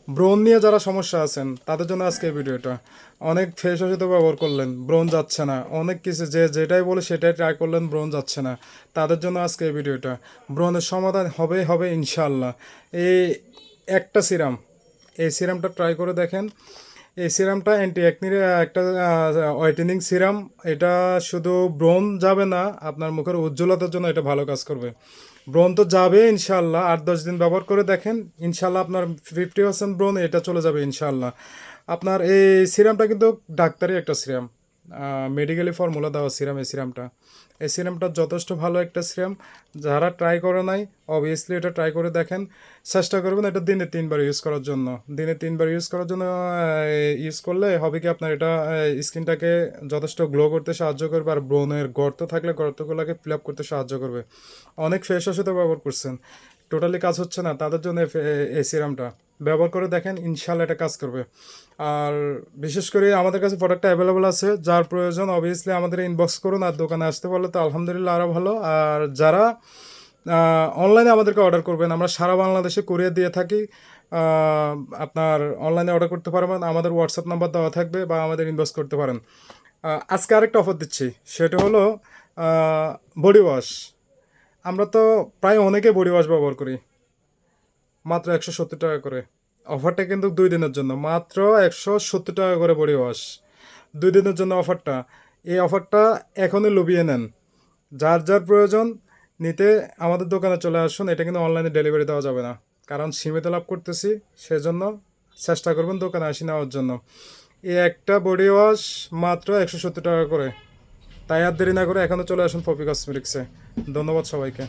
ব্রণ নিয়ে যারা সমস্যা আছেন তাদের জন্য আজকে এই ভিডিওটা। অনেক ফেস ওয়াশই তো ব্যবহার করলেন, ব্রণ যাচ্ছে না, অনেক কিছু যেটাই বলে সেটাই ট্রাই করলেন, ব্রণ যাচ্ছে না, তাদের জন্য আজকে এই ভিডিওটা। ব্রণের সমাধান হবে হবে ইনশাল্লাহ। এই একটা সিরাম, এই সিরামটা ট্রাই করে দেখেন। এই সিরামটা অ্যান্টি অ্যাকনির একটা হোয়াইটেনিং সিরাম। এটা শুধু ব্রণ যাবে না, আপনার মুখের উজ্জ্বলতার জন্য এটা ভালো কাজ করবে। ব্রণ তো যাবে ইনশাল্লাহ, 8-10 দিন ব্যবহার করে দেখেন, ইনশাল্লাহ আপনার 50% ব্রণ এটা চলে যাবে ইনশাল্লাহ। আপনার এই সিরামটা কিন্তু ডাক্তারি একটা সিরাম, মেডিকেলি ফর্মুলা দেওয়া সিরাম। এই সিরামটা যথেষ্ট ভালো একটা সিরাম। যারা ট্রাই করে নাই অবভিয়াসলি এটা ট্রাই করে দেখেন। চেষ্টা করবেন এটা দিনে 3 বার ইউজ করার জন্য। দিনে 3 বার ইউজ করার জন্য ইউজ করলে হবে কি, আপনার এটা স্কিনটাকে যথেষ্ট গ্লো করতে সাহায্য করবে, আর ব্রণের গর্ত থাকলে গর্তগুলোকে ফিল আপ করতে সাহায্য করবে। অনেক ফেস ওয়াশও তো ব্যবহার করছেন, টোটালি কাজ হচ্ছে না, তাদের জন্য এই সিরামটা ব্যবহার করে দেখেন, ইনশাল্লাহ এটা কাজ করবে। আর বিশেষ করে আমাদের কাছে প্রোডাক্টটা অ্যাভেলেবল আছে, যার প্রয়োজন অবভিয়াসলি আমাদের ইনবক্স করুন, আর দোকানে আসতে পারলে তো আলহামদুলিল্লাহ আরও ভালো। আর যারা অনলাইনে আমাদেরকে অর্ডার করবেন, আমরা সারা বাংলাদেশে কুরিয়ার দিয়ে থাকি। আপনার অনলাইনে অর্ডার করতে পারবেন, আমাদের হোয়াটসঅ্যাপ নাম্বার দেওয়া থাকবে, বা আমাদের ইনবক্স করতে পারেন। আজকে আরেকটা অফার দিচ্ছি, সেটা হলো বডি ওয়াশ। আমরা তো প্রায় অনেকে বডি ওয়াশ ব্যবহার করি, মাত্র 170 টাকা করে। অফারটা কিন্তু 2 দিনের জন্য, মাত্র 170 টাকা করে বডি ওয়াশ, 2 দিনের জন্য অফারটা। এই অফারটা এখনই লুবিয়ে নেন। যার যার প্রয়োজন নিতে আমাদের দোকানে চলে আসুন। এটা কিন্তু অনলাইনে ডেলিভারি দেওয়া যাবে না, কারণ সীমিত লাভ করতেছি, সেজন্য চেষ্টা করবেন দোকানে আসি নেওয়ার জন্য। এই একটা বডি ওয়াশ মাত্র 170 টাকা করে। তাই আর দেরি না করে এখনও চলে আসুন পপি কসমেটিক্সে। ধন্যবাদ সবাইকে।